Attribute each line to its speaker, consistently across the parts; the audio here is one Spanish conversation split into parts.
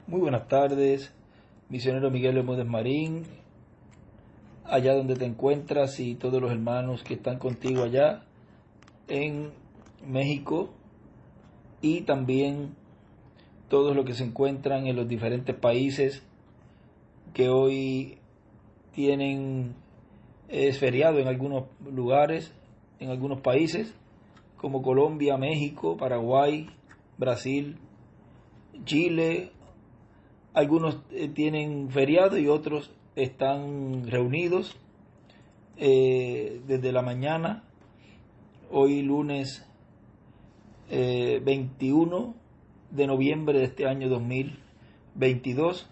Speaker 1: Muy buenas tardes, misionero Miguel Bermúdez Marín, allá donde te encuentras y todos los hermanos que están contigo allá en México y también todos los que se encuentran en los diferentes países que hoy es feriado en algunos lugares, en algunos países como Colombia, México, Paraguay, Brasil, Chile. Algunos tienen feriado y otros están reunidos desde la mañana, hoy lunes 21 de noviembre de este año 2022,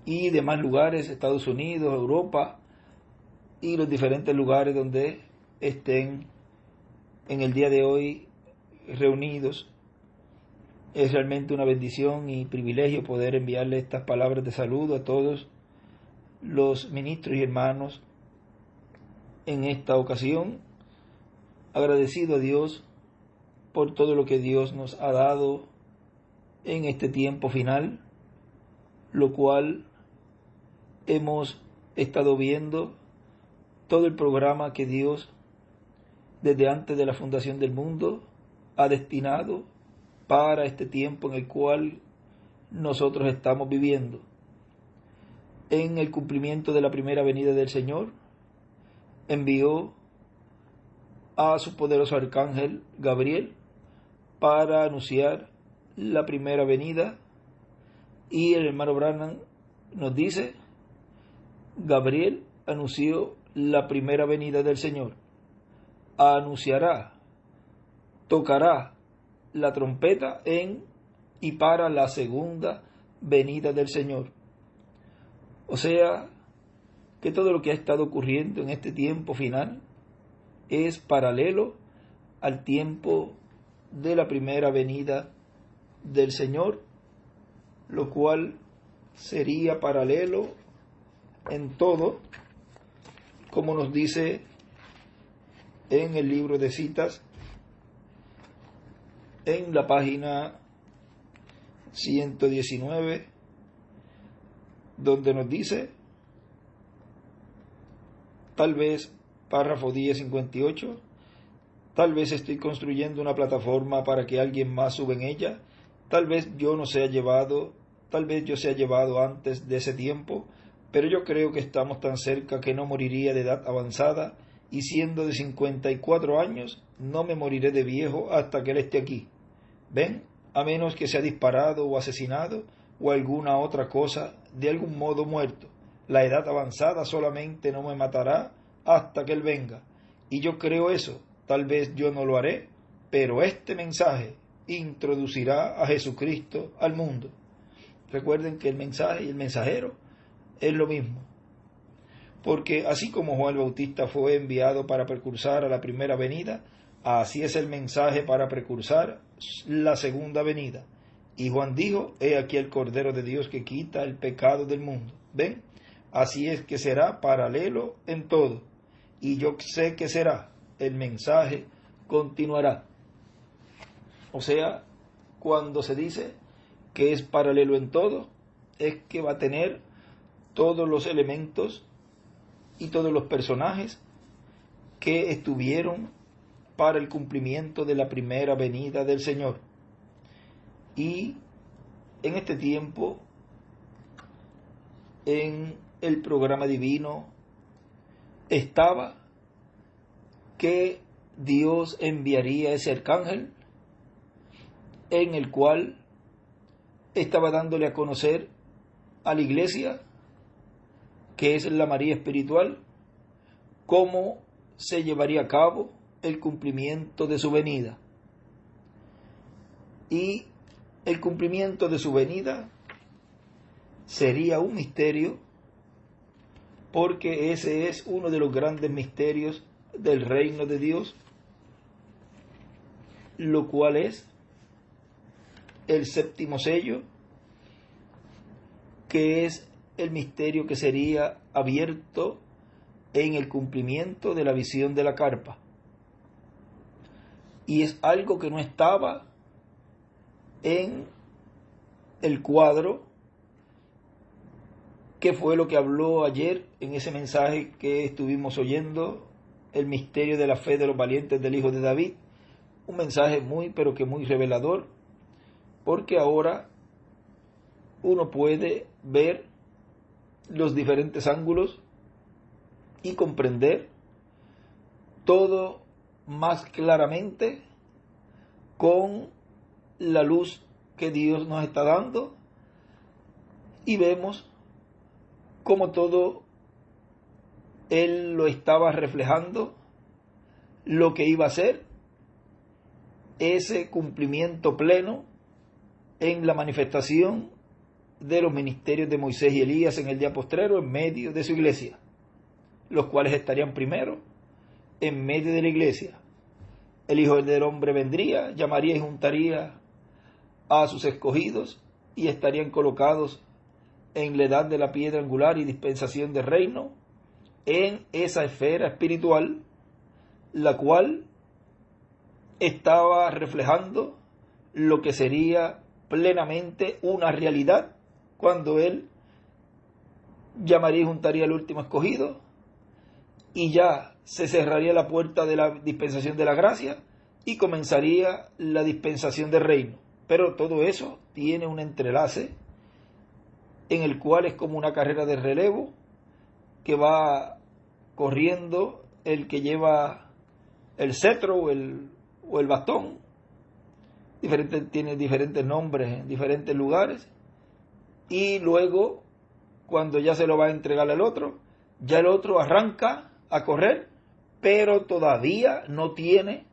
Speaker 1: y demás lugares, Estados Unidos, Europa y los diferentes lugares donde estén en el día de hoy reunidos. Es realmente una bendición y privilegio poder enviarle estas palabras de saludo a todos los ministros y hermanos en esta ocasión, agradecido a Dios por todo lo que Dios nos ha dado en este tiempo final, lo cual hemos estado viendo todo el programa que Dios desde antes de la fundación del mundo ha destinado para este tiempo en el cual nosotros estamos viviendo. En el cumplimiento de la primera venida del Señor, envió a su poderoso arcángel Gabriel para anunciar la primera venida, y el hermano Branham nos dice: Gabriel anunció la primera venida del Señor, anunciará, tocará la trompeta en y para la segunda venida del Señor. O sea, que todo lo que ha estado ocurriendo en este tiempo final es paralelo al tiempo de la primera venida del Señor, lo cual sería paralelo en todo, como nos dice en el libro de citas, en la página 119, donde nos dice, tal vez, párrafo 1058, tal vez estoy construyendo una plataforma para que alguien más suba en ella, tal vez yo sea llevado antes de ese tiempo, pero yo creo que estamos tan cerca que no moriría de edad avanzada, y siendo de 54 años, no me moriré de viejo hasta que él esté aquí. ¿Ven? A menos que sea disparado o asesinado o alguna otra cosa, de algún modo muerto. La edad avanzada solamente no me matará hasta que él venga. Y yo creo eso. Tal vez yo no lo haré, pero este mensaje introducirá a Jesucristo al mundo. Recuerden que el mensaje y el mensajero es lo mismo. Porque así como Juan el Bautista fue enviado para precursar a la primera venida, así es el mensaje para precursar la segunda venida. Y Juan dijo: he aquí el Cordero de Dios que quita el pecado del mundo. ¿Ven? Así es que será paralelo en todo. Y yo sé que será. El mensaje continuará. O sea, cuando se dice que es paralelo en todo, es que va a tener todos los elementos y todos los personajes que estuvieron para el cumplimiento de la primera venida del Señor. Y en este tiempo, en el programa divino, estaba que Dios enviaría ese arcángel, en el cual estaba dándole a conocer a la iglesia, que es la María espiritual, cómo se llevaría a cabo el cumplimiento de su venida. Y el cumplimiento de su venida sería un misterio, porque ese es uno de los grandes misterios del reino de Dios, lo cual es el séptimo sello, que es el misterio que sería abierto en el cumplimiento de la visión de la carpa. Y es algo que no estaba en el cuadro que fue lo que habló ayer en ese mensaje que estuvimos oyendo, el misterio de la fe de los valientes del Hijo de David. Un mensaje muy, pero que muy revelador, porque ahora uno puede ver los diferentes ángulos y comprender todo más claramente con la luz que Dios nos está dando, y vemos cómo todo Él lo estaba reflejando, lo que iba a ser ese cumplimiento pleno en la manifestación de los ministerios de Moisés y Elías en el día postrero en medio de su iglesia, los cuales estarían primero en medio de la iglesia. El Hijo del Hombre vendría, llamaría y juntaría a sus escogidos y estarían colocados en la edad de la piedra angular y dispensación del reino, en esa esfera espiritual, la cual estaba reflejando lo que sería plenamente una realidad cuando Él llamaría y juntaría al último escogido, y ya se cerraría la puerta de la dispensación de la gracia y comenzaría la dispensación del reino. Pero todo eso tiene un entrelace en el cual es como una carrera de relevo que va corriendo el que lleva el cetro o el bastón. Tiene diferentes nombres en diferentes lugares, y luego cuando ya se lo va a entregar al otro, ya el otro arranca a correr, pero todavía no tiene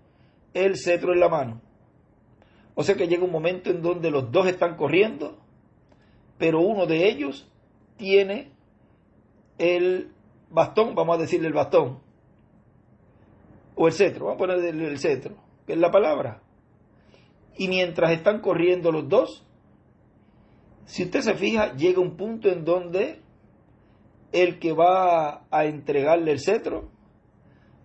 Speaker 1: el cetro en la mano. O sea que llega un momento en donde los dos están corriendo, pero uno de ellos tiene el bastón, vamos a decirle el bastón, o el cetro, vamos a ponerle el cetro, que es la palabra. Y mientras están corriendo los dos, si usted se fija, llega un punto en donde el que va a entregarle el cetro,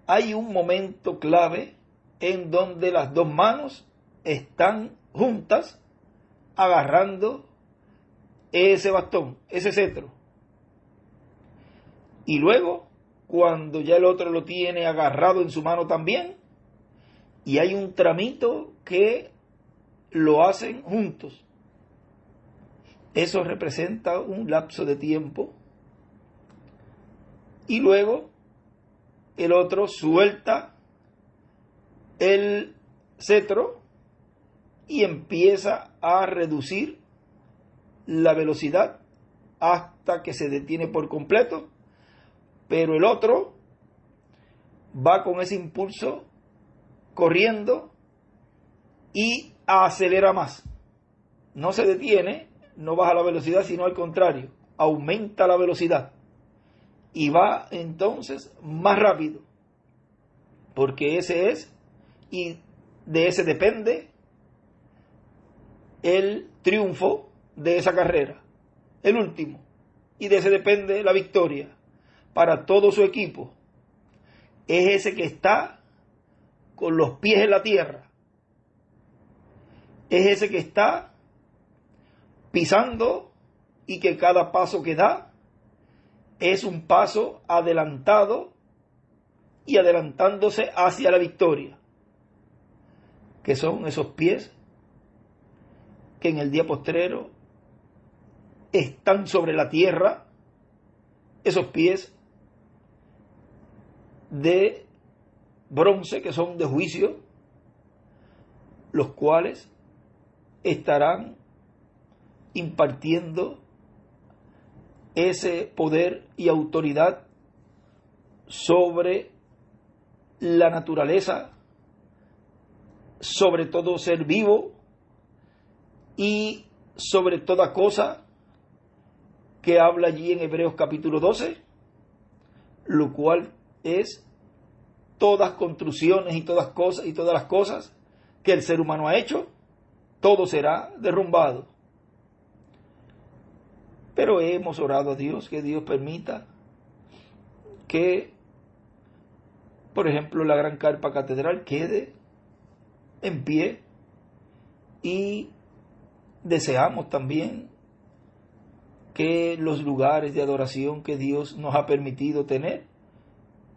Speaker 1: hay un momento clave en donde las dos manos están juntas agarrando ese bastón, ese cetro. Y luego, cuando ya el otro lo tiene agarrado en su mano también, y hay un tramito que lo hacen juntos, eso representa un lapso de tiempo, y luego el otro suelta el cetro y empieza a reducir la velocidad hasta que se detiene por completo, pero el otro va con ese impulso corriendo y acelera más. No se detiene, no baja la velocidad, sino al contrario, aumenta la velocidad y va entonces más rápido, porque ese es, y de ese depende el triunfo de esa carrera, el último, y de ese depende la victoria para todo su equipo. Es ese que está con los pies en la tierra, es ese que está pisando y que cada paso que da es un paso adelantado y adelantándose hacia la victoria, que son esos pies que en el día postrero están sobre la tierra, esos pies de bronce que son de juicio, los cuales estarán impartiendo ese poder y autoridad sobre la naturaleza, sobre todo ser vivo y sobre toda cosa que habla allí en Hebreos capítulo 12, lo cual es todas construcciones y todas cosas y todas las cosas que el ser humano ha hecho, todo será derrumbado. Pero hemos orado a Dios que Dios permita que, por ejemplo, la gran carpa catedral quede en pie y deseamos también que los lugares de adoración que Dios nos ha permitido tener,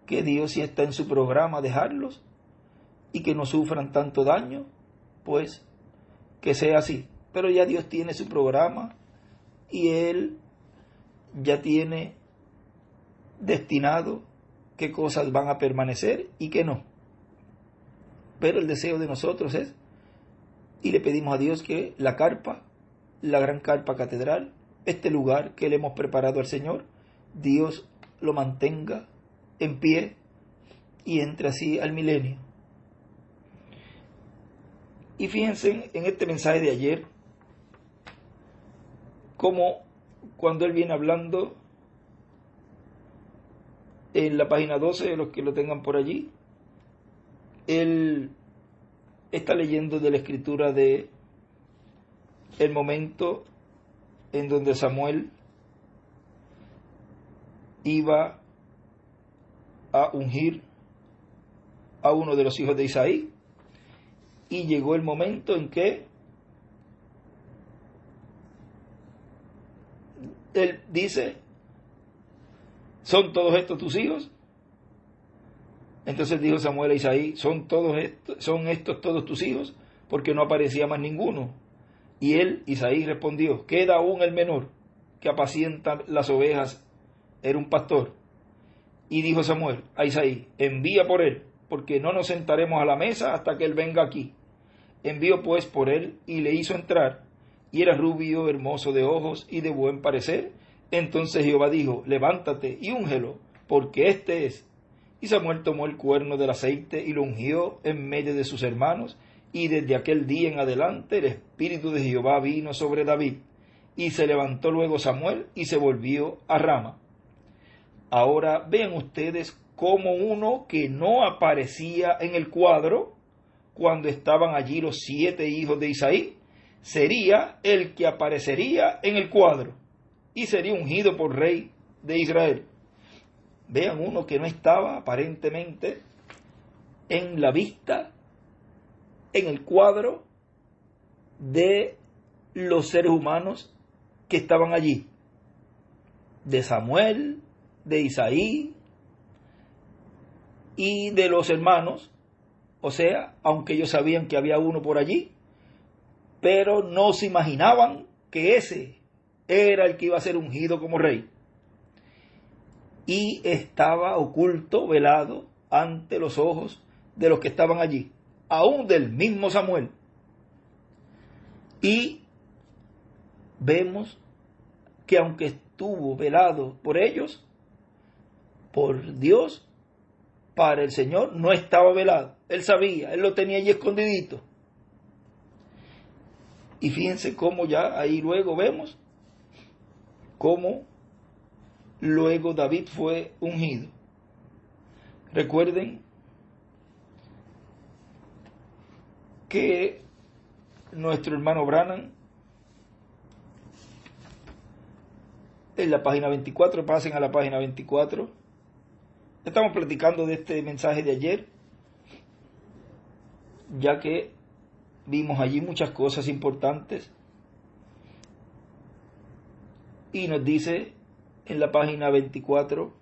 Speaker 1: que Dios, si está en su programa, dejarlos y que no sufran tanto daño, pues que sea así. Pero ya Dios tiene su programa y Él ya tiene destinado qué cosas van a permanecer y qué no. Pero el deseo de nosotros es, y le pedimos a Dios, que la carpa, la gran carpa catedral, este lugar que le hemos preparado al Señor, Dios lo mantenga en pie y entre así al milenio. Y fíjense en este mensaje de ayer, como cuando él viene hablando en la página 12, los que lo tengan por allí, él está leyendo de la escritura de el momento en donde Samuel iba a ungir a uno de los hijos de Isaí, y llegó el momento en que él dice: ¿son todos estos tus hijos? Entonces dijo Samuel a Isaí: ¿son estos todos tus hijos? Porque no aparecía más ninguno. Y él, Isaí, respondió: queda aún el menor, que apacienta las ovejas, era un pastor. Y dijo Samuel a Isaí: envía por él, porque no nos sentaremos a la mesa hasta que él venga aquí. Envió pues por él, y le hizo entrar, y era rubio, hermoso de ojos y de buen parecer. Entonces Jehová dijo: levántate y úngelo, porque este es. Y Samuel tomó el cuerno del aceite y lo ungió en medio de sus hermanos, y desde aquel día en adelante el Espíritu de Jehová vino sobre David. Y se levantó luego Samuel y se volvió a Rama. Ahora vean ustedes cómo uno que no aparecía en el cuadro cuando estaban allí los 7 hijos de Isaí, sería el que aparecería en el cuadro y sería ungido por rey de Israel. Vean, uno que no estaba aparentemente en la vista, en el cuadro de los seres humanos que estaban allí, de Samuel, de Isaí y de los hermanos. O sea, aunque ellos sabían que había uno por allí, pero no se imaginaban que ese era el que iba a ser ungido como rey. Y estaba oculto, velado, ante los ojos de los que estaban allí, aún del mismo Samuel. Y vemos que aunque estuvo velado por ellos, por Dios, para el Señor no estaba velado. Él sabía, él lo tenía allí escondidito. Y fíjense cómo ya ahí luego vemos cómo luego David fue ungido. Recuerden que nuestro hermano Branham, en la página 24, pasen a la página 24, estamos platicando de este mensaje de ayer, ya que vimos allí muchas cosas importantes, y nos dice en la página 24,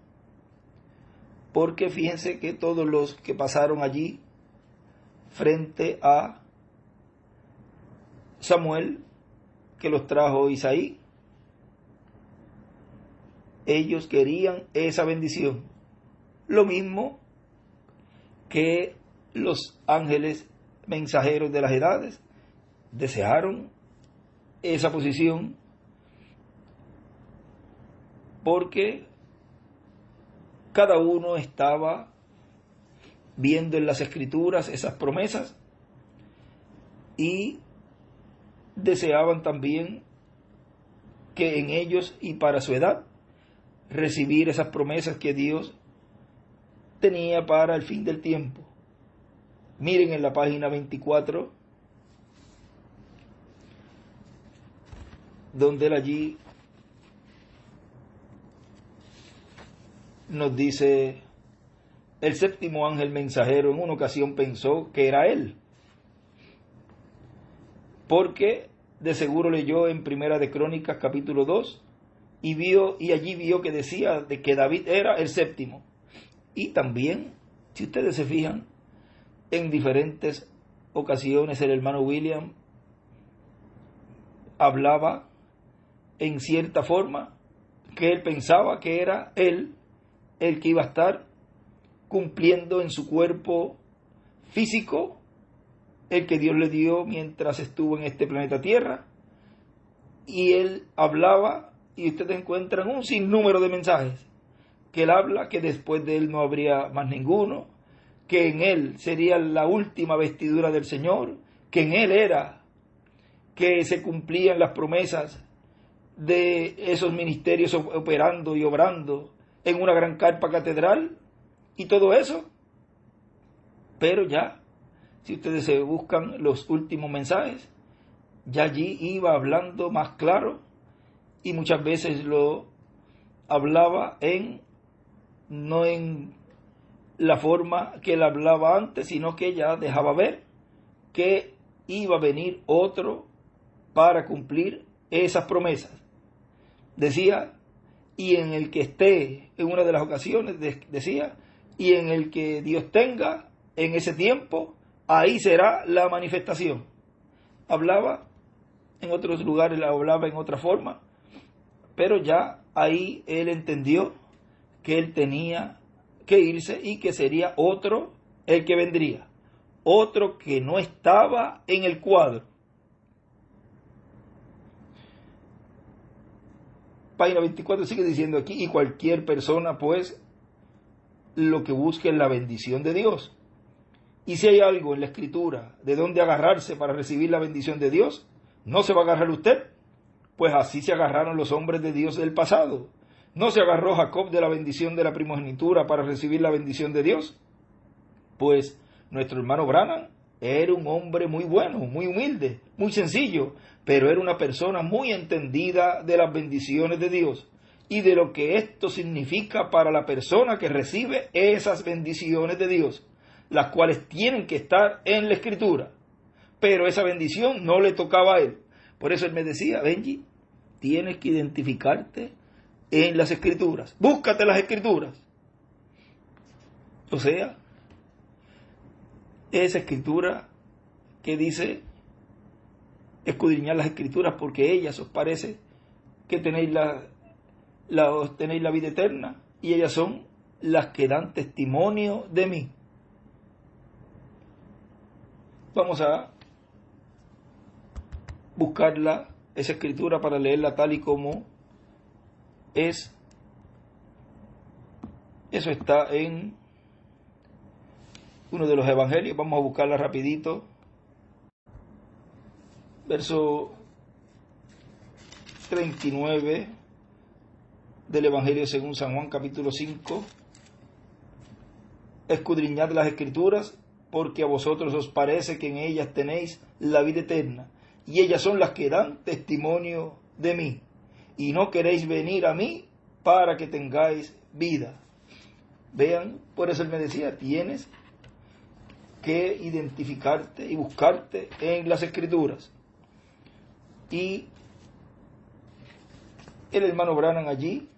Speaker 1: porque fíjense que todos los que pasaron allí frente a Samuel, que los trajo Isaí, ellos querían esa bendición, lo mismo que los ángeles mensajeros de las edades desearon esa posición, porque cada uno estaba viendo en las escrituras esas promesas y deseaban también que en ellos y para su edad recibir esas promesas que Dios tenía para el fin del tiempo. Miren en la página 24, donde él allí nos dice: el séptimo ángel mensajero en una ocasión pensó que era él, porque de seguro leyó en Primera de Crónicas capítulo 2 y allí vio que decía de que David era el séptimo. Y también, si ustedes se fijan, en diferentes ocasiones el hermano William hablaba en cierta forma que él pensaba que era él el que iba a estar cumpliendo en su cuerpo físico el que Dios le dio mientras estuvo en este planeta Tierra. Y él hablaba, y ustedes encuentran un sinnúmero de mensajes que él habla, que después de él no habría más ninguno, que en él sería la última vestidura del Señor, que en él era que se cumplían las promesas de esos ministerios operando y obrando en una gran carpa catedral y todo eso. Pero ya, si ustedes se buscan los últimos mensajes, ya allí iba hablando más claro, y muchas veces lo hablaba no en la forma que él hablaba antes, sino que ya dejaba ver que iba a venir otro para cumplir esas promesas. Decía, y en el que esté, en una de las ocasiones decía, y en el que Dios tenga en ese tiempo, ahí será la manifestación. Hablaba en otros lugares, hablaba en otra forma, pero ya ahí él entendió que él tenía que irse y que sería otro el que vendría, otro que no estaba en el cuadro. Página 24 sigue diciendo aquí, y cualquier persona pues lo que busque es la bendición de Dios. Y si hay algo en la Escritura de donde agarrarse para recibir la bendición de Dios, no se va a agarrar usted, pues así se agarraron los hombres de Dios del pasado. ¿No se agarró Jacob de la bendición de la primogenitura para recibir la bendición de Dios? Pues nuestro hermano Branham era un hombre muy bueno, muy humilde, muy sencillo, pero era una persona muy entendida de las bendiciones de Dios y de lo que esto significa para la persona que recibe esas bendiciones de Dios, las cuales tienen que estar en la Escritura. Pero esa bendición no le tocaba a él. Por eso él me decía, Benji, tienes que identificarte en las Escrituras. Búscate las Escrituras. O sea, esa Escritura que dice escudriñar las Escrituras porque ellas os parece que tenéis la vida eterna, y ellas son las que dan testimonio de mí. Vamos a buscarla, esa Escritura, para leerla tal y como es. Eso está en uno de los evangelios. Vamos a buscarla rapidito. Verso 39 del Evangelio según San Juan, capítulo 5. Escudriñad las Escrituras, porque a vosotros os parece que en ellas tenéis la vida eterna, y ellas son las que dan testimonio de mí, y no queréis venir a mí para que tengáis vida. Vean, por eso él me decía, tienes que identificarte y buscarte en las Escrituras. Y el hermano Branham allí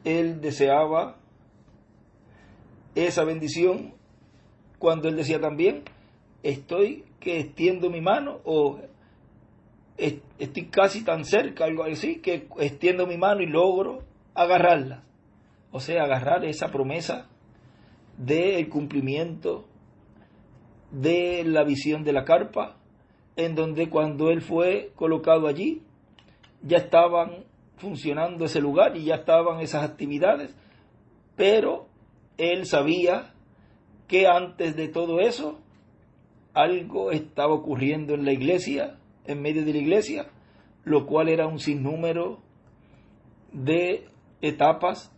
Speaker 1: él deseaba esa bendición cuando él decía también, estoy que extiendo mi mano, o estoy casi tan cerca, algo así, que extiendo mi mano y logro agarrarla. O sea, agarrar esa promesa del cumplimiento de la visión de la carpa, en donde cuando él fue colocado allí, ya estaban funcionando ese lugar y ya estaban esas actividades, pero él sabía que antes de todo eso, algo estaba ocurriendo en la iglesia, en medio de la iglesia, lo cual era un sinnúmero de etapas,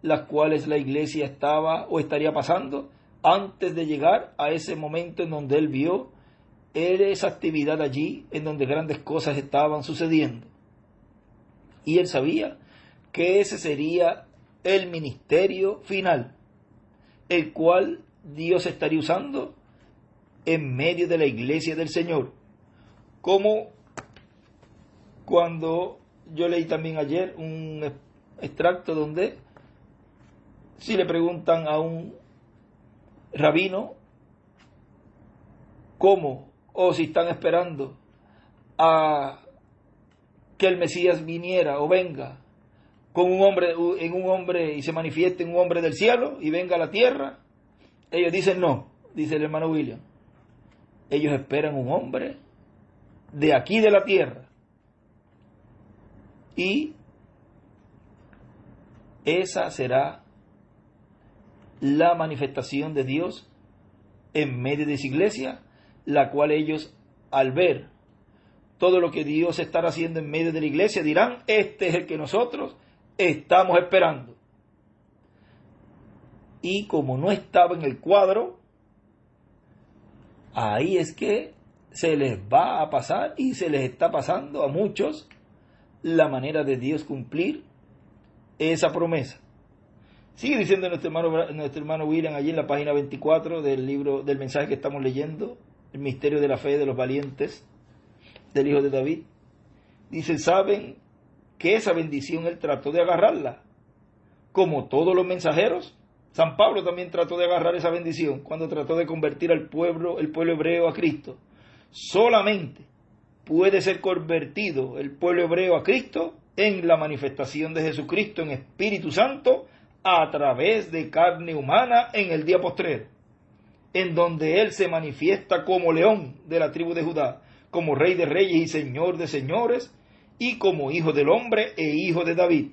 Speaker 1: las cuales la iglesia estaba o estaría pasando antes de llegar a ese momento en donde él vio esa actividad allí, en donde grandes cosas estaban sucediendo. Y él sabía que ese sería el ministerio final, el cual Dios estaría usando en medio de la iglesia del Señor. Como cuando yo leí también ayer un extracto donde si le preguntan a un rabino cómo o si están esperando a que el Mesías viniera o venga con un hombre y se manifieste en un hombre del cielo y venga a la tierra, ellos dicen no, dice el hermano William. Ellos esperan un hombre de aquí de la tierra. Y esa será la manifestación de Dios en medio de esa iglesia, la cual ellos, al ver todo lo que Dios estará haciendo en medio de la iglesia, dirán, este es el que nosotros estamos esperando. Y como no estaba en el cuadro, ahí es que se les va a pasar y se les está pasando a muchos la manera de Dios cumplir esa promesa. Sigue diciendo nuestro hermano William allí en la página 24 del libro, del mensaje que estamos leyendo, el misterio de la fe de los valientes, del hijo de David. Dice, saben que esa bendición él trató de agarrarla, como todos los mensajeros. San Pablo también trató de agarrar esa bendición cuando trató de convertir al pueblo, el pueblo hebreo a Cristo. Solamente puede ser convertido el pueblo hebreo a Cristo en la manifestación de Jesucristo en Espíritu Santo a través de carne humana en el día postrero, en donde Él se manifiesta como león de la tribu de Judá, como Rey de reyes y Señor de señores, y como Hijo del hombre e Hijo de David.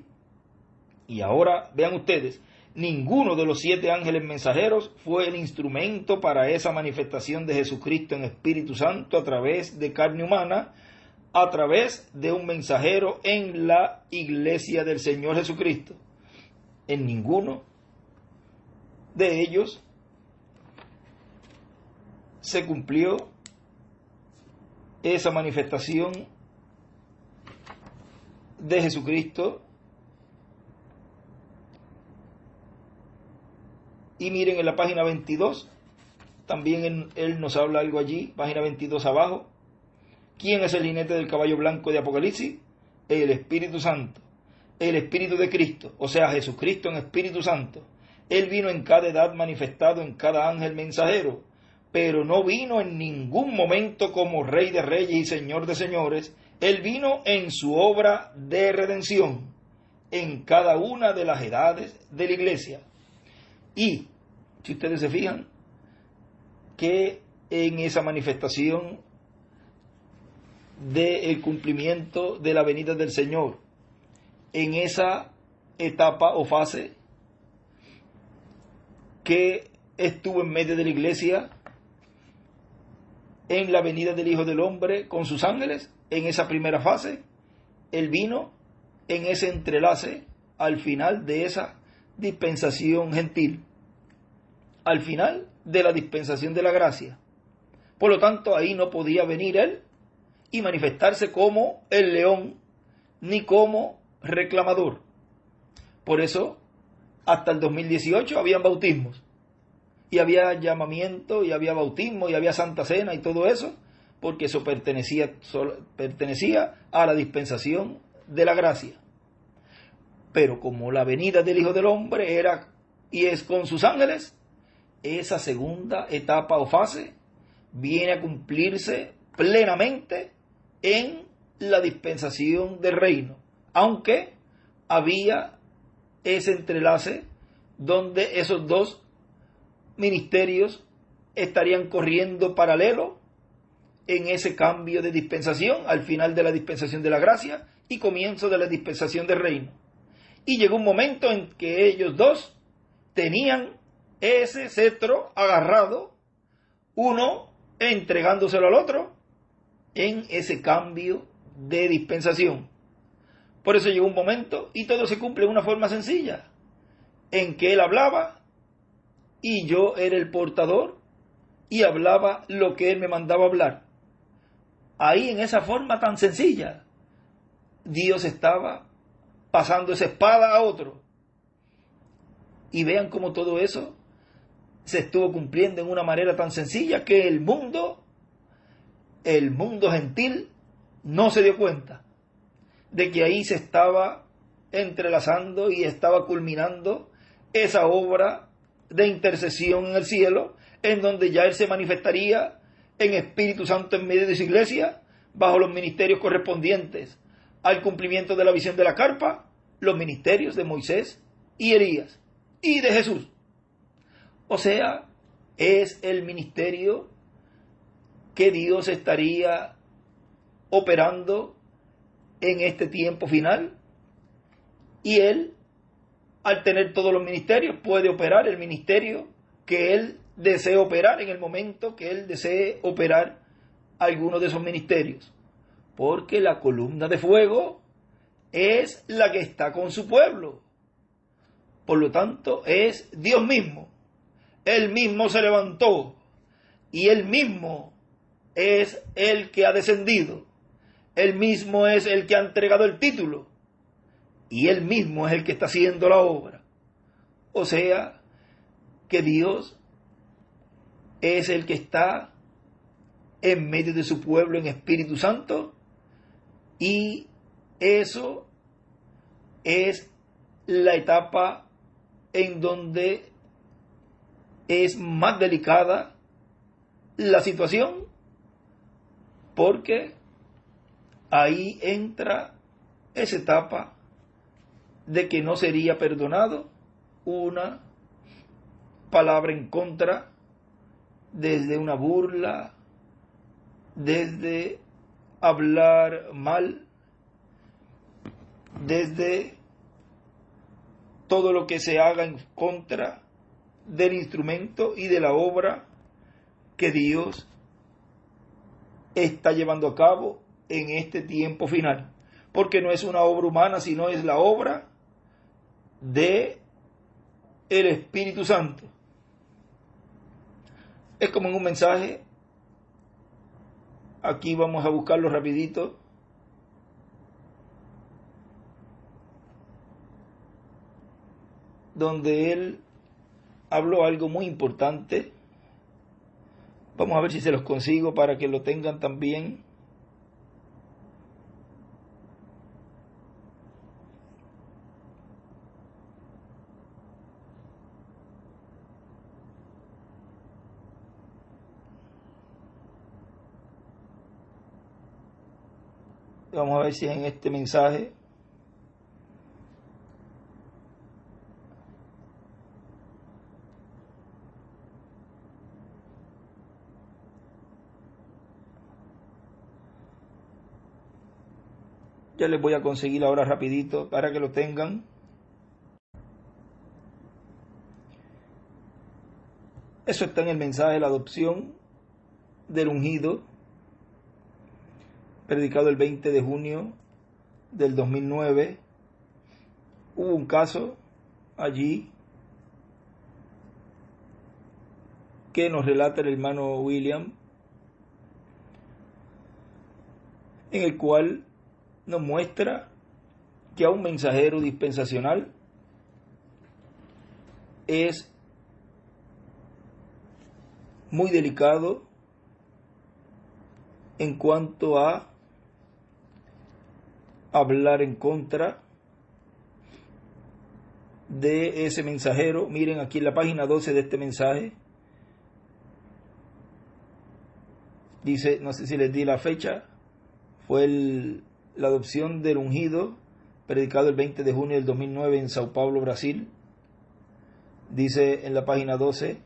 Speaker 1: Y ahora vean ustedes, ninguno de los 7 ángeles mensajeros fue el instrumento para esa manifestación de Jesucristo en Espíritu Santo a través de carne humana, a través de un mensajero en la iglesia del Señor Jesucristo. En ninguno de ellos se cumplió esa manifestación de Jesucristo. Y miren en la página 22, también él nos habla algo allí, página 22 abajo. ¿Quién es el jinete del caballo blanco de Apocalipsis? El Espíritu Santo, el Espíritu de Cristo, o sea, Jesucristo en Espíritu Santo. Él vino en cada edad manifestado en cada ángel mensajero, pero no vino en ningún momento como Rey de reyes y Señor de señores. Él vino en su obra de redención, en cada una de las edades de la iglesia. Y, si ustedes se fijan, que en esa manifestación del cumplimiento de la venida del Señor, en esa etapa o fase que estuvo en medio de la iglesia, en la venida del Hijo del Hombre con sus ángeles, en esa primera fase, Él vino en ese entrelace al final de esa dispensación gentil, al final de la dispensación de la gracia. Por lo tanto, ahí no podía venir Él y manifestarse como el león, ni como reclamador. Por eso, hasta el 2018 habían bautismos, y había llamamiento, y había bautismo, y había Santa Cena y todo eso, porque eso pertenecía a la dispensación de la gracia. Pero como la venida del Hijo del Hombre era y es con sus ángeles, esa segunda etapa o fase viene a cumplirse plenamente en la dispensación del reino, aunque había ese entrelace donde esos dos ministerios estarían corriendo paralelo en ese cambio de dispensación al final de la dispensación de la gracia y comienzo de la dispensación del reino. Y llegó un momento en que ellos dos tenían ese cetro agarrado, uno entregándoselo al otro en ese cambio de dispensación. Por eso llegó un momento, y todo se cumple de una forma sencilla, en que él hablaba y yo era el portador y hablaba lo que él me mandaba hablar. Ahí, en esa forma tan sencilla, Dios estaba pasando esa espada a otro. Y vean cómo todo eso se estuvo cumpliendo en una manera tan sencilla que el mundo gentil no se dio cuenta de que ahí se estaba entrelazando y estaba culminando esa obra de intercesión en el cielo, en donde ya Él se manifestaría en Espíritu Santo en medio de su iglesia, bajo los ministerios correspondientes al cumplimiento de la visión de la carpa, los ministerios de Moisés y Elías y de Jesús. O sea, es el ministerio que Dios estaría operando en este tiempo final, y Él, al tener todos los ministerios, puede operar el ministerio que Él desee operar en el momento que Él desee operar alguno de esos ministerios, porque la columna de fuego es la que está con su pueblo. Por lo tanto, es Dios mismo. Él mismo se levantó y Él mismo es el que ha descendido. Él mismo es el que ha entregado el título y Él mismo es el que está haciendo la obra. O sea, que Dios es el que está en medio de su pueblo en Espíritu Santo, y eso es la etapa en donde es más delicada la situación, porque ahí entra esa etapa de que no sería perdonado una palabra en contra, desde una burla, desde hablar mal, desde todo lo que se haga en contra del instrumento y de la obra que Dios está llevando a cabo en este tiempo final, porque no es una obra humana, sino es la obra de el Espíritu Santo. Es como en un mensaje, aquí vamos a buscarlo rapidito, donde él habló algo muy importante. Vamos a ver si se los consigo para que lo tengan también. Vamos a ver si en este mensaje ya les voy a conseguir ahora rapidito para que lo tengan. Eso está en el mensaje de la adopción del ungido, predicado el 20 de junio del 2009. Hubo un caso allí que nos relata el hermano William, en el cual nos muestra que a un mensajero dispensacional es muy delicado en cuanto a hablar en contra de ese mensajero. Miren aquí en la página 12 de este mensaje, dice, no sé si les di la fecha, fue la adopción del ungido, predicado el 20 de junio del 2009 en Sao Paulo, Brasil. Dice en la página 12: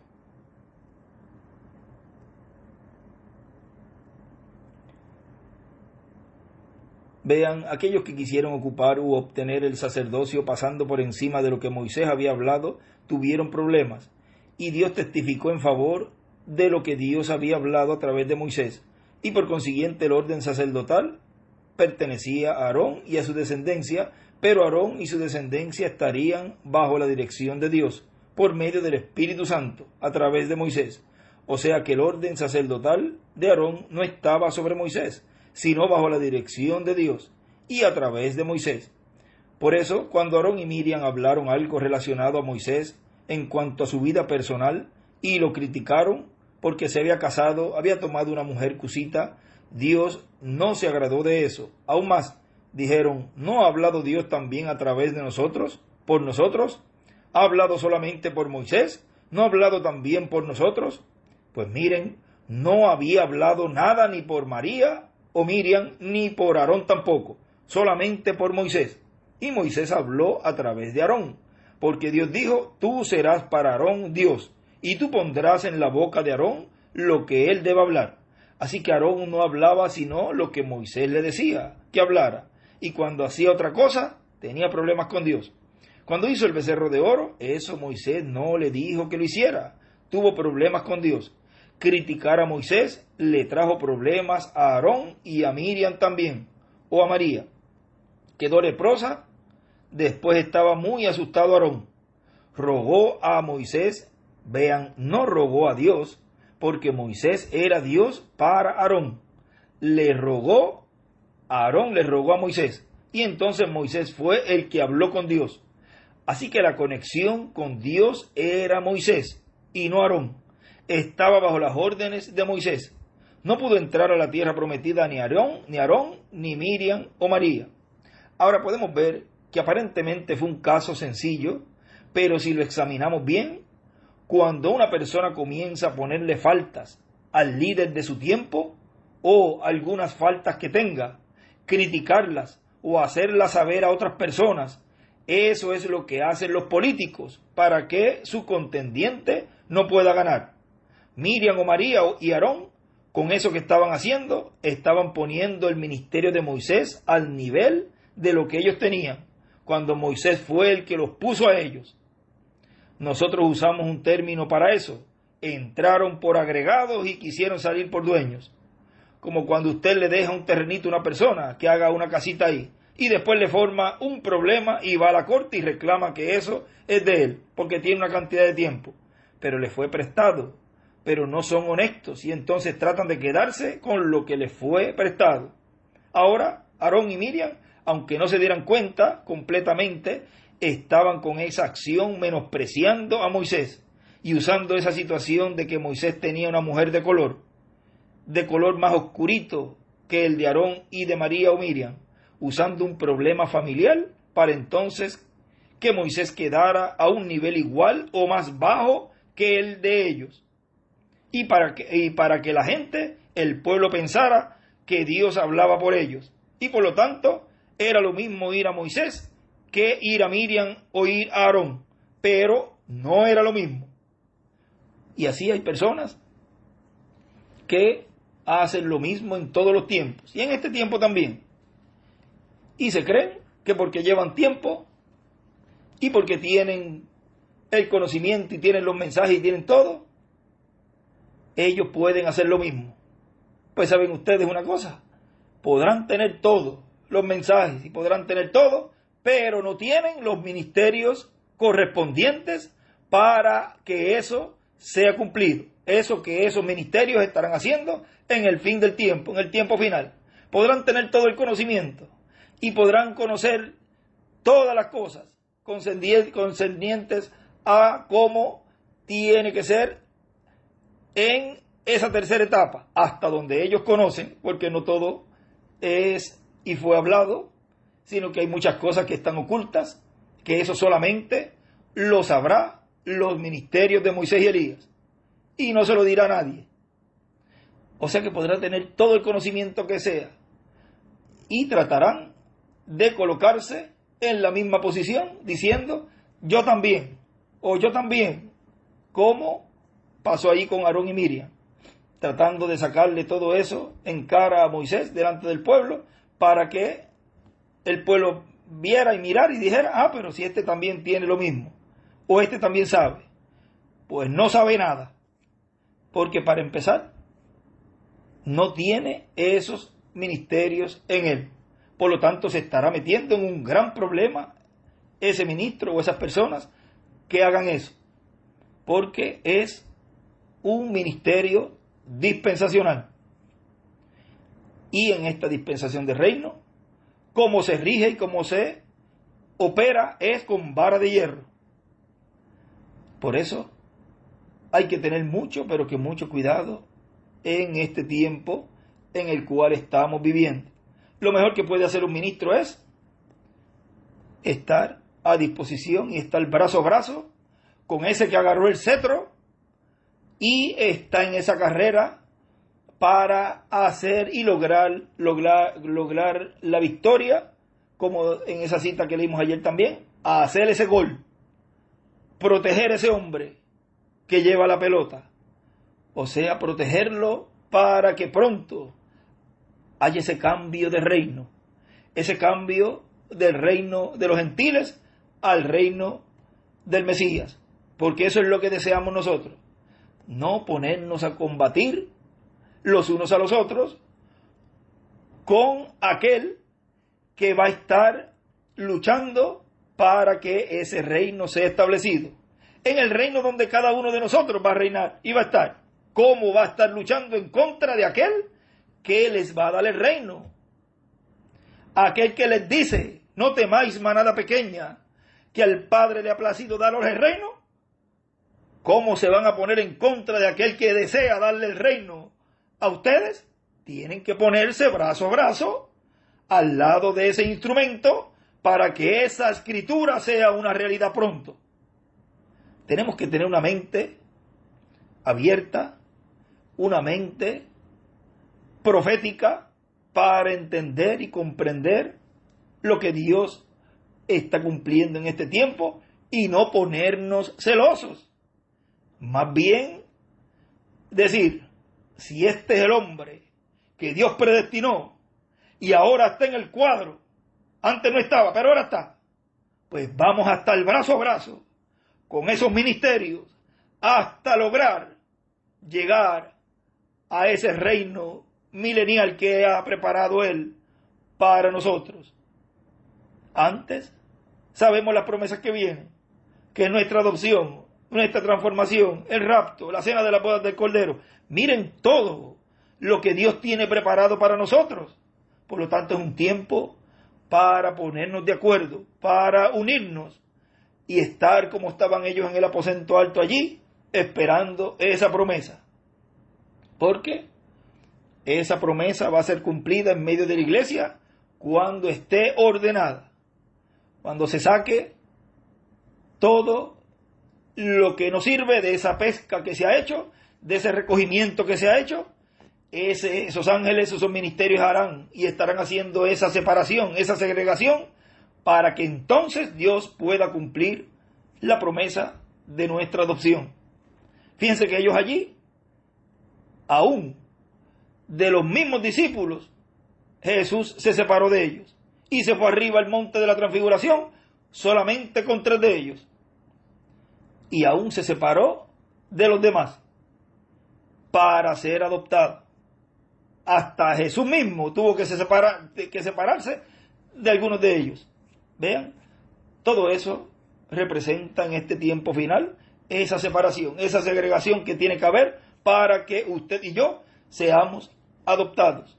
Speaker 1: vean, aquellos que quisieron ocupar u obtener el sacerdocio pasando por encima de lo que Moisés había hablado, tuvieron problemas, y Dios testificó en favor de lo que Dios había hablado a través de Moisés, y por consiguiente el orden sacerdotal pertenecía a Aarón y a su descendencia, pero Aarón y su descendencia estarían bajo la dirección de Dios, por medio del Espíritu Santo, a través de Moisés. O sea que el orden sacerdotal de Aarón no estaba sobre Moisés, sino bajo la dirección de Dios y a través de Moisés. Por eso, cuando Aarón y Miriam hablaron algo relacionado a Moisés en cuanto a su vida personal, y lo criticaron porque se había casado, había tomado una mujer cusita. Dios no se agradó de eso. Aún más, dijeron, ¿no ha hablado Dios también a través de nosotros, por nosotros? ¿Ha hablado solamente por Moisés? ¿No ha hablado también por nosotros? Pues miren, no había hablado nada ni por María o Miriam, ni por Aarón tampoco, solamente por Moisés. Y Moisés habló a través de Aarón, porque Dios dijo, tú serás para Aarón Dios, y tú pondrás en la boca de Aarón lo que él deba hablar. Así que Aarón no hablaba sino lo que Moisés le decía que hablara, y cuando hacía otra cosa, tenía problemas con Dios. Cuando hizo el becerro de oro, eso Moisés no le dijo que lo hiciera, tuvo problemas con Dios. Criticar a Moisés le trajo problemas a Aarón y a Miriam también, o a María. Quedó leprosa, después estaba muy asustado Aarón. Rogó a Moisés, vean, no rogó a Dios, porque Moisés era Dios para Aarón. Aarón le rogó a Moisés, y entonces Moisés fue el que habló con Dios. Así que la conexión con Dios era Moisés, y no Aarón. Estaba bajo las órdenes de Moisés. No pudo entrar a la tierra prometida ni Aarón, ni Miriam o María. Ahora podemos ver que aparentemente fue un caso sencillo, pero si lo examinamos bien, cuando una persona comienza a ponerle faltas al líder de su tiempo, o algunas faltas que tenga, criticarlas o hacerlas saber a otras personas, eso es lo que hacen los políticos para que su contendiente no pueda ganar. Miriam o María y Aarón, con eso que estaban haciendo, estaban poniendo el ministerio de Moisés al nivel de lo que ellos tenían, cuando Moisés fue el que los puso a ellos. Nosotros usamos un término para eso: entraron por agregados y quisieron salir por dueños. Como cuando usted le deja un terrenito a una persona que haga una casita ahí, y después le forma un problema y va a la corte y reclama que eso es de él, porque tiene una cantidad de tiempo, pero le fue prestado, pero no son honestos y entonces tratan de quedarse con lo que les fue prestado. Ahora, Aarón y Miriam, aunque no se dieran cuenta completamente, estaban con esa acción menospreciando a Moisés y usando esa situación de que Moisés tenía una mujer de color más oscurito que el de Aarón y de María o Miriam, usando un problema familiar para entonces que Moisés quedara a un nivel igual o más bajo que el de ellos. Y para que la gente, el pueblo, pensara que Dios hablaba por ellos. Y por lo tanto, era lo mismo ir a Moisés que ir a Miriam o ir a Aarón. Pero no era lo mismo. Y así hay personas que hacen lo mismo en todos los tiempos. Y en este tiempo también. Y se creen que porque llevan tiempo y porque tienen el conocimiento y tienen los mensajes y tienen todo, ellos pueden hacer lo mismo. Pues saben ustedes una cosa, podrán tener todos los mensajes y podrán tener todo, pero no tienen los ministerios correspondientes para que eso sea cumplido. Eso que esos ministerios estarán haciendo en el fin del tiempo, en el tiempo final. Podrán tener todo el conocimiento y podrán conocer todas las cosas concernientes a cómo tiene que ser en esa tercera etapa, hasta donde ellos conocen, porque no todo es y fue hablado, sino que hay muchas cosas que están ocultas, que eso solamente lo sabrá los ministerios de Moisés y Elías, y no se lo dirá a nadie. O sea que podrá tener todo el conocimiento que sea, y tratarán de colocarse en la misma posición, diciendo, yo también, o yo también, como pasó ahí con Aarón y Miriam, tratando de sacarle todo eso en cara a Moisés delante del pueblo, para que el pueblo viera y mirara y dijera, pero si este también tiene lo mismo, o este también sabe. Pues no sabe nada, porque para empezar, no tiene esos ministerios en él. Por lo tanto, se estará metiendo en un gran problema ese ministro o esas personas que hagan eso, porque es un ministerio dispensacional. Y en esta dispensación de reino, cómo se rige y cómo se opera es con vara de hierro. Por eso, hay que tener mucho, pero que mucho cuidado en este tiempo en el cual estamos viviendo. Lo mejor que puede hacer un ministro es estar a disposición y estar brazo a brazo con ese que agarró el cetro y está en esa carrera para hacer y lograr la victoria, como en esa cita que leímos ayer también, a hacer ese gol, proteger a ese hombre que lleva la pelota, o sea, protegerlo para que pronto haya ese cambio de reino, ese cambio del reino de los gentiles al reino del Mesías, porque eso es lo que deseamos nosotros, no ponernos a combatir los unos a los otros con aquel que va a estar luchando para que ese reino sea establecido. En el reino donde cada uno de nosotros va a reinar y va a estar. ¿Cómo va a estar luchando en contra de aquel que les va a dar el reino? Aquel que les dice, no temáis manada pequeña, que al Padre le ha placido daros el reino. ¿Cómo se van a poner en contra de aquel que desea darle el reino a ustedes? Tienen que ponerse brazo a brazo al lado de ese instrumento para que esa escritura sea una realidad pronto. Tenemos que tener una mente abierta, una mente profética para entender y comprender lo que Dios está cumpliendo en este tiempo y no ponernos celosos. Más bien decir, si este es el hombre que Dios predestinó y ahora está en el cuadro, antes no estaba, pero ahora está, pues vamos hasta el brazo a brazo con esos ministerios hasta lograr llegar a ese reino milenial que ha preparado Él para nosotros. Antes sabemos las promesas que vienen, que es nuestra adopción, nuestra transformación, el rapto, la cena de las bodas del Cordero. Miren todo lo que Dios tiene preparado para nosotros. Por lo tanto, es un tiempo para ponernos de acuerdo, para unirnos y estar como estaban ellos en el aposento alto allí, esperando esa promesa. Porque esa promesa va a ser cumplida en medio de la iglesia cuando esté ordenada, cuando se saque todo lo que nos sirve de esa pesca que se ha hecho, de ese recogimiento que se ha hecho. Esos ángeles, esos ministerios harán y estarán haciendo esa separación, esa segregación, para que entonces Dios pueda cumplir la promesa de nuestra adopción. Fíjense que ellos allí, aún de los mismos discípulos, Jesús se separó de ellos y se fue arriba al monte de la transfiguración solamente con 3 de ellos. Y aún se separó de los demás para ser adoptado. Hasta Jesús mismo tuvo que separarse de algunos de ellos. Vean, todo eso representa en este tiempo final esa separación, esa segregación que tiene que haber para que usted y yo seamos adoptados.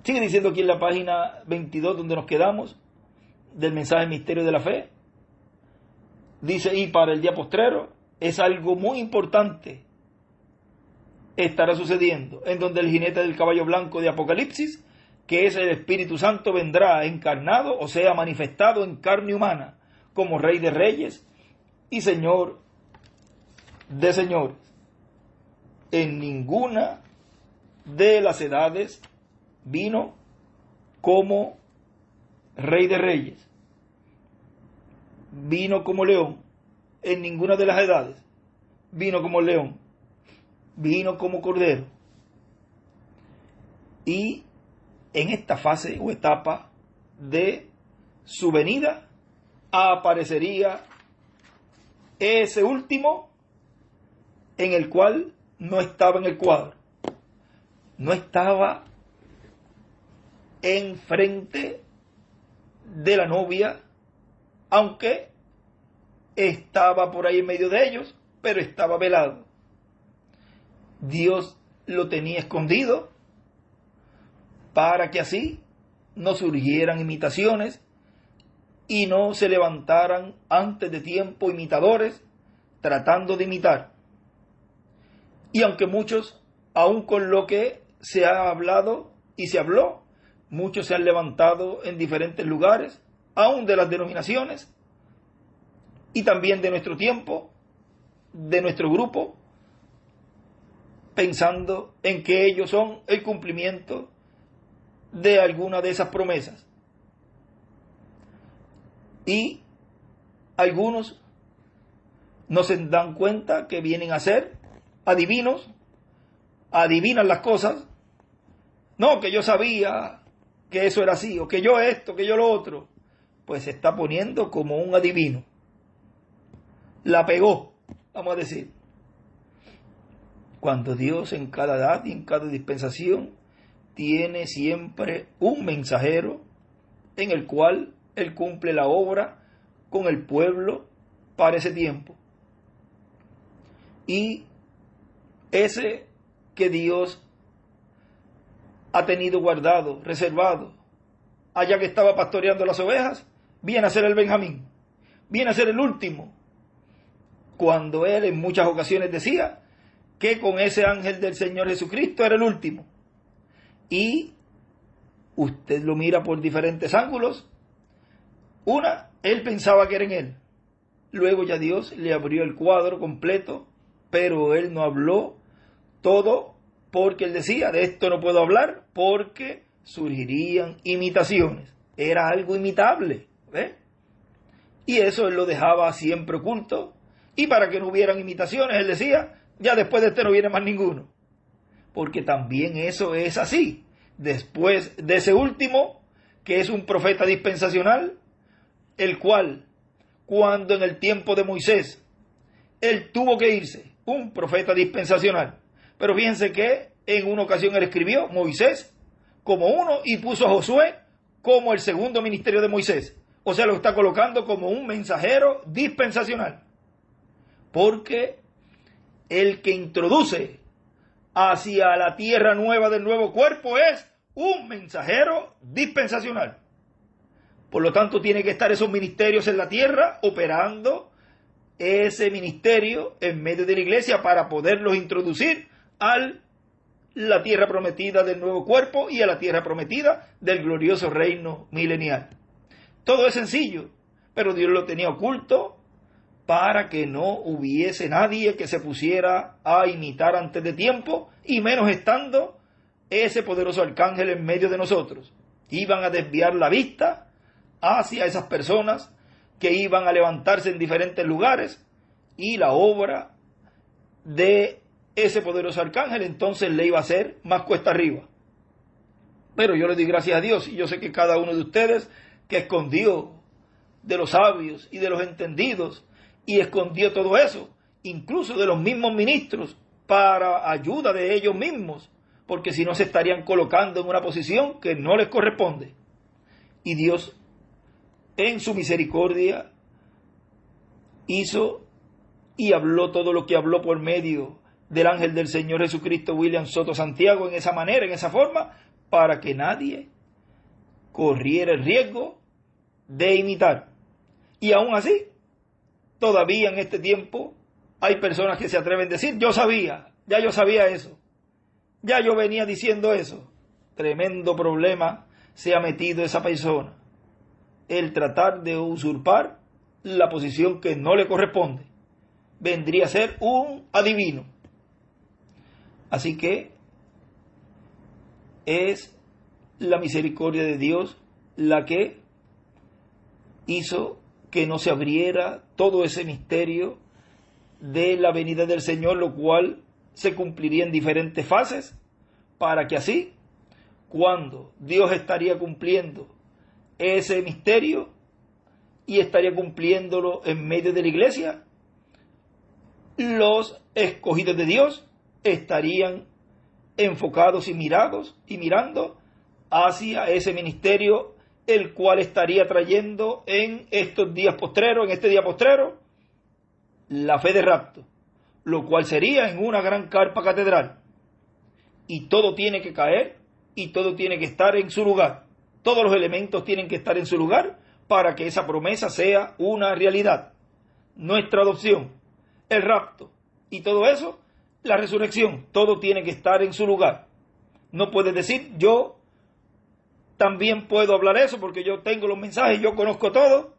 Speaker 1: Sigue diciendo aquí en la página 22 donde nos quedamos del mensaje Misterio de la Fe. Dice, y para el día postrero es algo muy importante estará sucediendo, en donde el jinete del caballo blanco de Apocalipsis, que es el Espíritu Santo, vendrá encarnado, o sea, manifestado en carne humana, como Rey de Reyes y Señor de Señores. En ninguna de las edades vino como Rey de Reyes, vino como león. En ninguna de las edades vino como león, vino como cordero. Y en esta fase o etapa de su venida aparecería ese último en el cual no estaba en el cuadro, no estaba enfrente de la novia, aunque estaba por ahí en medio de ellos, pero estaba velado. Dios lo tenía escondido para que así no surgieran imitaciones y no se levantaran antes de tiempo imitadores tratando de imitar. Y aunque muchos, aun con lo que se ha hablado y se habló, muchos se han levantado en diferentes lugares, aun de las denominaciones, y también de nuestro tiempo, de nuestro grupo, pensando en que ellos son el cumplimiento de alguna de esas promesas. Y algunos no se dan cuenta que vienen a ser adivinos, adivinan las cosas. No, que yo sabía que eso era así, o que yo esto, que yo lo otro. Pues se está poniendo como un adivino. La pegó, vamos a decir. Cuando Dios en cada edad y en cada dispensación tiene siempre un mensajero en el cual Él cumple la obra con el pueblo para ese tiempo. Y ese que Dios ha tenido guardado, reservado, allá que estaba pastoreando las ovejas, viene a ser el Benjamín, viene a ser el último, cuando Él en muchas ocasiones decía que con ese ángel del Señor Jesucristo era el último. Y usted lo mira por diferentes ángulos. Una, él pensaba que era en él. Luego ya Dios le abrió el cuadro completo, pero él no habló todo porque él decía, de esto no puedo hablar porque surgirían imitaciones. Era algo imitable, ¿ves? Y eso él lo dejaba siempre oculto. Y para que no hubieran imitaciones, él decía, ya después de este no viene más ninguno. Porque también eso es así. Después de ese último, que es un profeta dispensacional, el cual, cuando en el tiempo de Moisés, él tuvo que irse, un profeta dispensacional. Pero fíjense que en una ocasión él escribió Moisés como uno y puso a Josué como el segundo ministerio de Moisés. O sea, lo está colocando como un mensajero dispensacional. Porque el que introduce hacia la tierra nueva del nuevo cuerpo es un mensajero dispensacional. Por lo tanto, tiene que estar esos ministerios en la tierra operando ese ministerio en medio de la iglesia para poderlos introducir a la tierra prometida del nuevo cuerpo y a la tierra prometida del glorioso reino milenial. Todo es sencillo, pero Dios lo tenía oculto para que no hubiese nadie que se pusiera a imitar antes de tiempo, y menos estando ese poderoso arcángel en medio de nosotros. Iban a desviar la vista hacia esas personas que iban a levantarse en diferentes lugares, y la obra de ese poderoso arcángel entonces le iba a hacer más cuesta arriba. Pero yo le doy gracias a Dios, y yo sé que cada uno de ustedes que escondió de los sabios y de los entendidos, y escondió todo eso, incluso de los mismos ministros, para ayuda de ellos mismos, porque si no se estarían colocando en una posición que no les corresponde. Y Dios, en su misericordia, hizo y habló todo lo que habló por medio del ángel del Señor Jesucristo, William Soto Santiago, en esa manera, en esa forma, para que nadie corriera el riesgo de imitar. Y aún así, todavía en este tiempo hay personas que se atreven a decir, yo sabía eso, ya yo venía diciendo eso. Tremendo problema se ha metido esa persona, el tratar de usurpar la posición que no le corresponde. Vendría a ser un adivino. Así que es la misericordia de Dios la que hizo que no se abriera todo ese misterio de la venida del Señor, lo cual se cumpliría en diferentes fases, para que así, cuando Dios estaría cumpliendo ese misterio y estaría cumpliéndolo en medio de la iglesia, los escogidos de Dios estarían enfocados y mirando hacia ese ministerio, el cual estaría trayendo en estos días postreros, en este día postrero, la fe de rapto, lo cual sería en una gran carpa catedral. Y todo tiene que caer y todo tiene que estar en su lugar. Todos los elementos tienen que estar en su lugar para que esa promesa sea una realidad. Nuestra adopción, el rapto y todo eso, la resurrección, todo tiene que estar en su lugar. No puedes decir, yo también puedo hablar eso porque yo tengo los mensajes, yo conozco todo,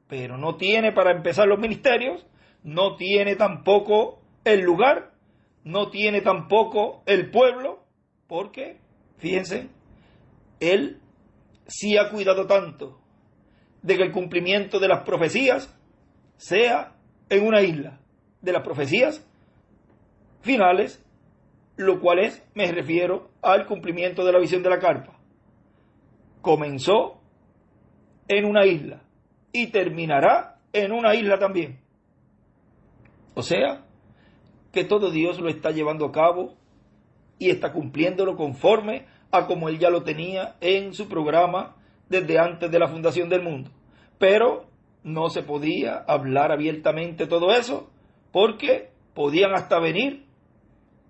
Speaker 1: pero no tiene para empezar los ministerios, no tiene tampoco el lugar, no tiene tampoco el pueblo, porque, fíjense, él sí ha cuidado tanto de que el cumplimiento de las profecías sea en una isla, de las profecías finales, lo cual es, me refiero al cumplimiento de la visión de la carpa. Comenzó en una isla y terminará en una isla también. O sea, que todo Dios lo está llevando a cabo y está cumpliéndolo conforme a como Él ya lo tenía en su programa desde antes de la fundación del mundo. Pero no se podía hablar abiertamente todo eso porque podían hasta venir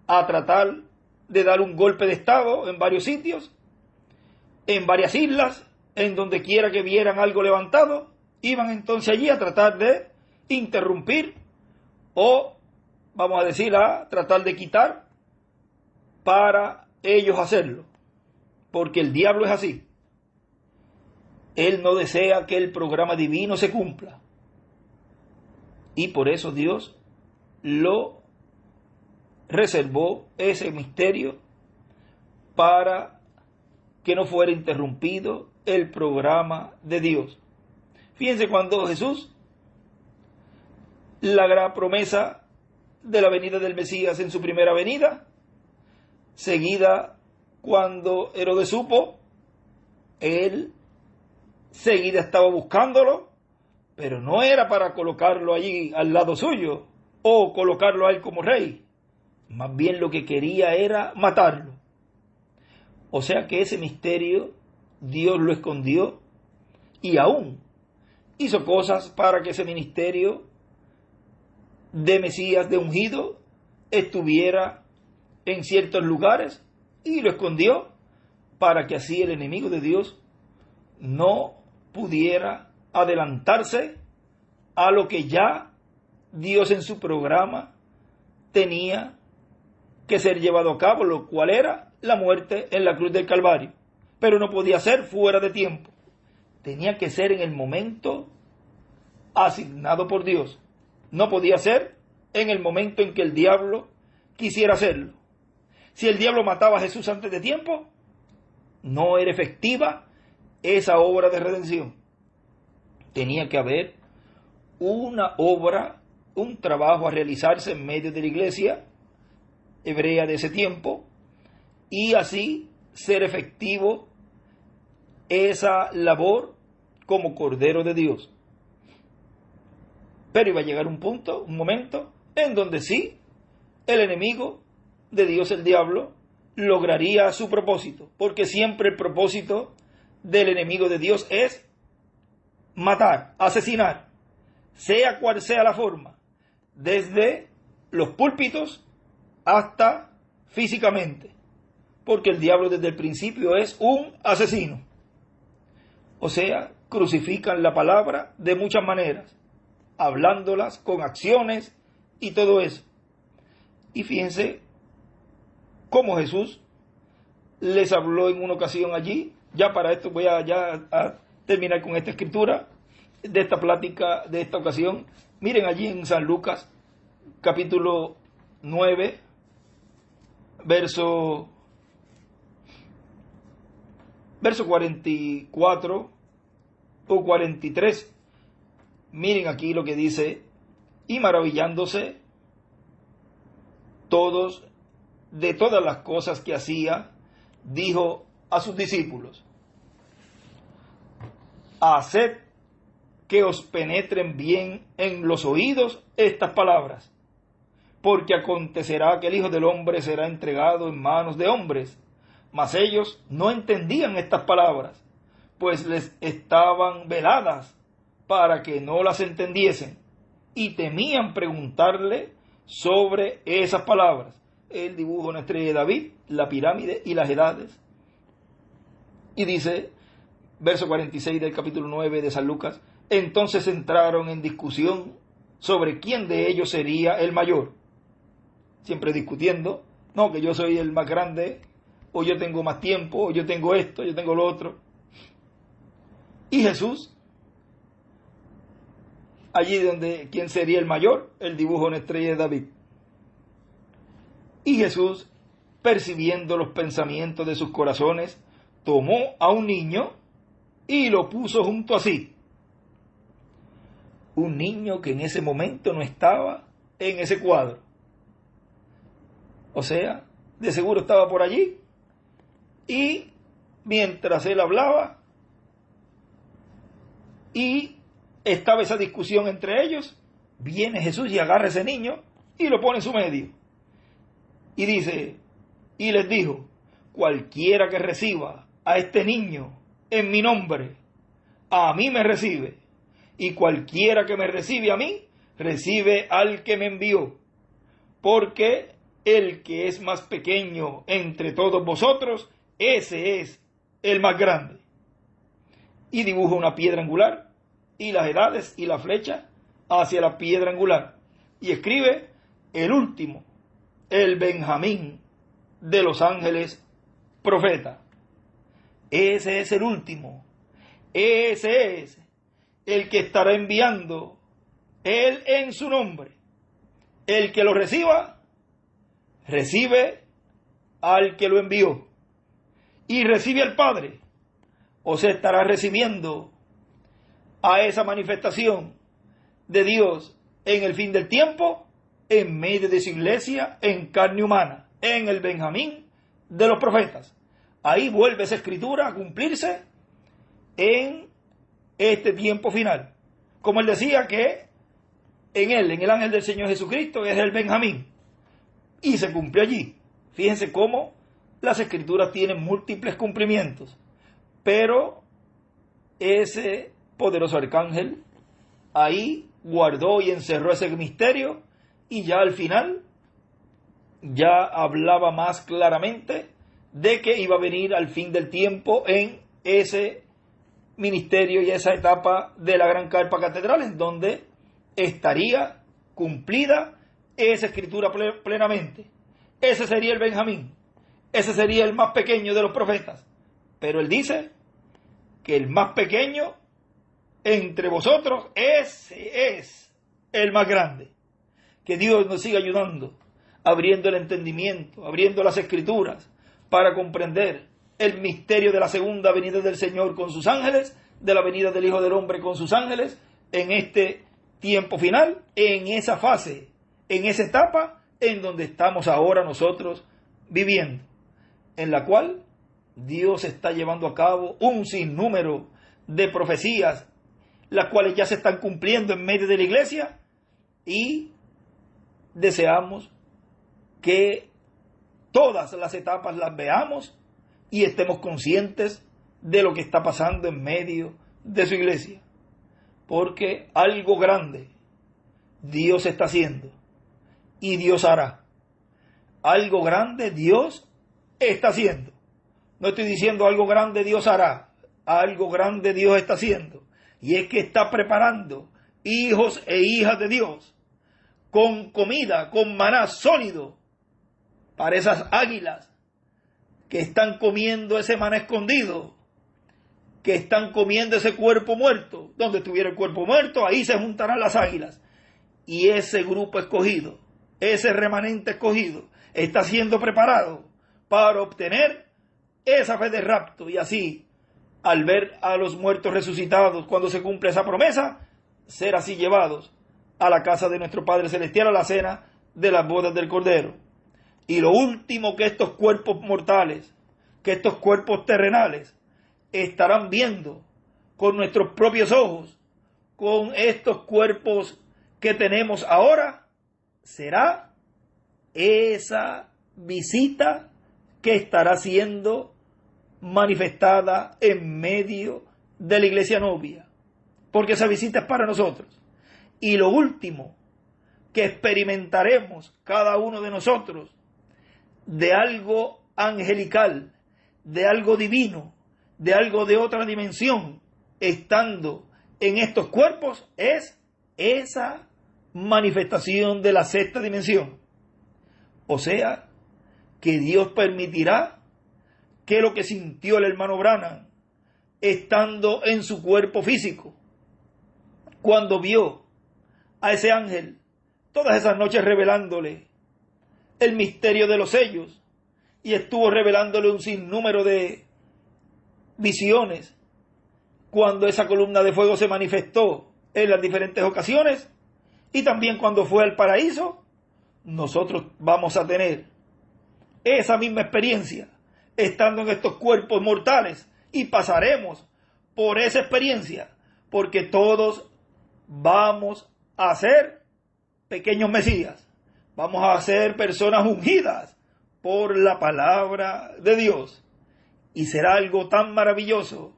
Speaker 1: a tratar de dar un golpe de estado en varios sitios, en varias islas, en donde quiera que vieran algo levantado, iban entonces allí a tratar de interrumpir o, vamos a decir, a tratar de quitar para ellos hacerlo, porque el diablo es así. Él no desea que el programa divino se cumpla. Y por eso Dios lo reservó ese misterio para que no fuera interrumpido el programa de Dios. Fíjense cuando Jesús, la gran promesa de la venida del Mesías en su primera venida, seguida cuando Herodes supo, él seguida estaba buscándolo, pero no era para colocarlo allí al lado suyo o colocarlo a él como rey. Más bien lo que quería era matarlo. O sea que ese misterio Dios lo escondió y aún hizo cosas para que ese ministerio de Mesías, de ungido, estuviera en ciertos lugares y lo escondió para que así el enemigo de Dios no pudiera adelantarse a lo que ya Dios en su programa tenía que ser llevado a cabo, lo cual era la muerte en la cruz del Calvario. Pero no podía ser fuera de tiempo. Tenía que ser en el momento asignado por Dios. No podía ser en el momento en que el diablo quisiera hacerlo. Si el diablo mataba a Jesús antes de tiempo, no era efectiva esa obra de redención. Tenía que haber una obra, un trabajo a realizarse en medio de la iglesia hebrea de ese tiempo y así ser efectivo esa labor como Cordero de Dios. Pero iba a llegar un punto, un momento, en donde sí, el enemigo de Dios, el diablo, lograría su propósito, porque siempre el propósito del enemigo de Dios es matar, asesinar, sea cual sea la forma, desde los púlpitos hasta físicamente, porque el diablo desde el principio es un asesino. O sea, crucifican la palabra de muchas maneras, hablándolas con acciones y todo eso. Y fíjense cómo Jesús les habló en una ocasión allí. Ya para esto voy a terminar con esta escritura de esta plática, de esta ocasión. Miren allí en San Lucas, capítulo 9, verso 44 o 43. Miren aquí lo que dice: y maravillándose todos de todas las cosas que hacía, dijo a sus discípulos: haced que os penetren bien en los oídos estas palabras, porque acontecerá que el Hijo del Hombre será entregado en manos de hombres. Mas ellos no entendían estas palabras, pues les estaban veladas para que no las entendiesen, y temían preguntarle sobre esas palabras. El dibujo una estrella de David, la pirámide y las edades. Y dice, verso 46 del capítulo 9 de San Lucas: entonces entraron en discusión sobre quién de ellos sería el mayor. Siempre discutiendo, no, que yo soy el más grande, o yo tengo más tiempo, o yo tengo esto, yo tengo lo otro. Y Jesús, allí donde, ¿quién sería el mayor? El dibujo una estrella de David. Y Jesús, percibiendo los pensamientos de sus corazones, tomó a un niño y lo puso junto a sí. Un niño que en ese momento no estaba en ese cuadro. O sea, de seguro estaba por allí. Y mientras él hablaba y estaba esa discusión entre ellos, viene Jesús y agarra a ese niño y lo pone en su medio. Y dice, y les dijo, cualquiera que reciba a este niño en mi nombre, a mí me recibe. Y cualquiera que me recibe a mí, recibe al que me envió. Porque el que es más pequeño entre todos vosotros, ese es el más grande. Y dibuja una piedra angular, y las edades y la flecha hacia la piedra angular. Y escribe, el último, el Benjamín de los ángeles profeta. Ese es el último. Ese es el que estará enviando él en su nombre. El que lo reciba, recibe al que lo envió. Y recibe al Padre. O se estará recibiendo a esa manifestación de Dios en el fin del tiempo, en medio de su iglesia, en carne humana, en el Benjamín de los profetas. Ahí vuelve esa escritura a cumplirse en este tiempo final. Como él decía que en él, en el ángel del Señor Jesucristo, es el Benjamín. Y se cumplió allí. Fíjense cómo las escrituras tienen múltiples cumplimientos. Pero ese poderoso arcángel ahí guardó y encerró ese misterio, y ya al final ya hablaba más claramente de que iba a venir al fin del tiempo en ese ministerio y esa etapa de la gran carpa catedral, en donde estaría cumplida esa escritura plenamente. Ese sería el Benjamín, ese sería el más pequeño de los profetas. Pero él dice que el más pequeño entre vosotros, ese es el más grande. Que Dios nos siga ayudando, abriendo el entendimiento, abriendo las escrituras, para comprender el misterio de la segunda venida del Señor con sus ángeles, de la venida del Hijo del Hombre con sus ángeles, en este tiempo final, en esa fase, en esa etapa en donde estamos ahora nosotros viviendo, en la cual Dios está llevando a cabo un sinnúmero de profecías, las cuales ya se están cumpliendo en medio de la iglesia, y deseamos que todas las etapas las veamos y estemos conscientes de lo que está pasando en medio de su iglesia. Porque algo grande Dios está haciendo y Dios hará. Algo grande Dios está haciendo. No estoy diciendo algo grande Dios hará. Algo grande Dios está haciendo. Y es que está preparando hijos e hijas de Dios con comida, con maná sólido para esas águilas que están comiendo ese maná escondido, que están comiendo ese cuerpo muerto. Donde estuviera el cuerpo muerto, ahí se juntarán las águilas. Y ese grupo escogido, ese remanente escogido, está siendo preparado para obtener esa fe de rapto. Y así, al ver a los muertos resucitados, cuando se cumple esa promesa, ser así llevados a la casa de nuestro Padre Celestial, a la cena de las bodas del Cordero. Y lo último que estos cuerpos mortales, que estos cuerpos terrenales, estarán viendo con nuestros propios ojos, con estos cuerpos que tenemos ahora, será esa visita que estará siendo manifestada en medio de la iglesia novia, porque esa visita es para nosotros. Y lo último que experimentaremos cada uno de nosotros de algo angelical, de algo divino, de algo de otra dimensión, estando en estos cuerpos, es esa manifestación de la sexta dimensión. O sea, que Dios permitirá que lo que sintió el hermano Branham estando en su cuerpo físico, cuando vio a ese ángel todas esas noches revelándole el misterio de los sellos, y estuvo revelándole un sinnúmero de visiones cuando esa columna de fuego se manifestó en las diferentes ocasiones, y también cuando fue al paraíso, nosotros vamos a tener esa misma experiencia estando en estos cuerpos mortales, y pasaremos por esa experiencia, porque todos vamos a ser pequeños mesías, vamos a ser personas ungidas por la palabra de Dios, y será algo tan maravilloso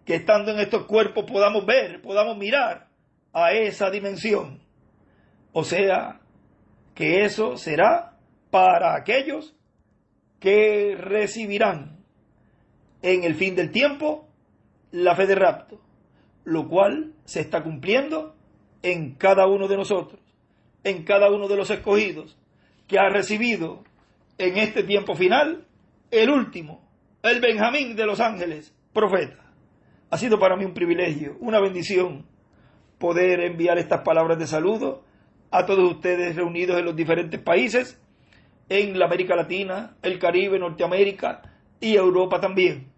Speaker 1: que estando en estos cuerpos podamos ver, podamos mirar a esa dimensión. O sea, que eso será para aquellos que recibirán en el fin del tiempo la fe de rapto, lo cual se está cumpliendo en cada uno de nosotros, en cada uno de los escogidos, que ha recibido en este tiempo final el último, el Benjamín de los ángeles, profeta. Ha sido para mí un privilegio, una bendición, poder enviar estas palabras de saludo a todos ustedes reunidos en los diferentes países, en la América Latina, el Caribe, Norteamérica y Europa también.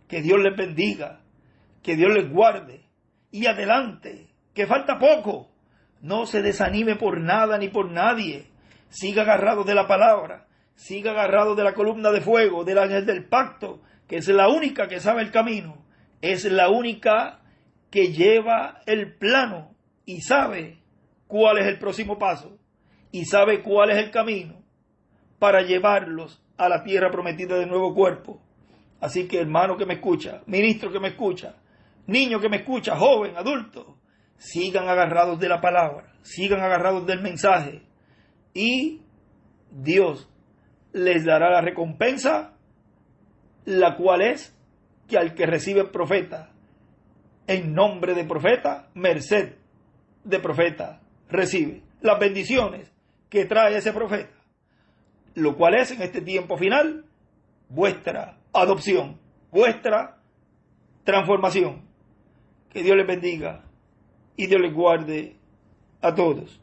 Speaker 1: Que Dios les bendiga, que Dios les guarde, y adelante, que falta poco. No se desanime por nada ni por nadie. Siga agarrado de la palabra, siga agarrado de la columna de fuego, del ángel del pacto, que es la única que sabe el camino, es la única que lleva el plano y sabe cuál es el próximo paso, y sabe cuál es el camino para llevarlos a la tierra prometida de nuevo cuerpo. Así que, hermano que me escucha, ministro que me escucha, niño que me escucha, joven, adulto, sigan agarrados de la palabra, sigan agarrados del mensaje, y Dios les dará la recompensa, la cual es que al que recibe profeta, en nombre de profeta, merced de profeta, recibe las bendiciones que trae ese profeta, lo cual es en este tiempo final vuestra adopción, vuestra transformación. Que Dios les bendiga y Dios les guarde a todos.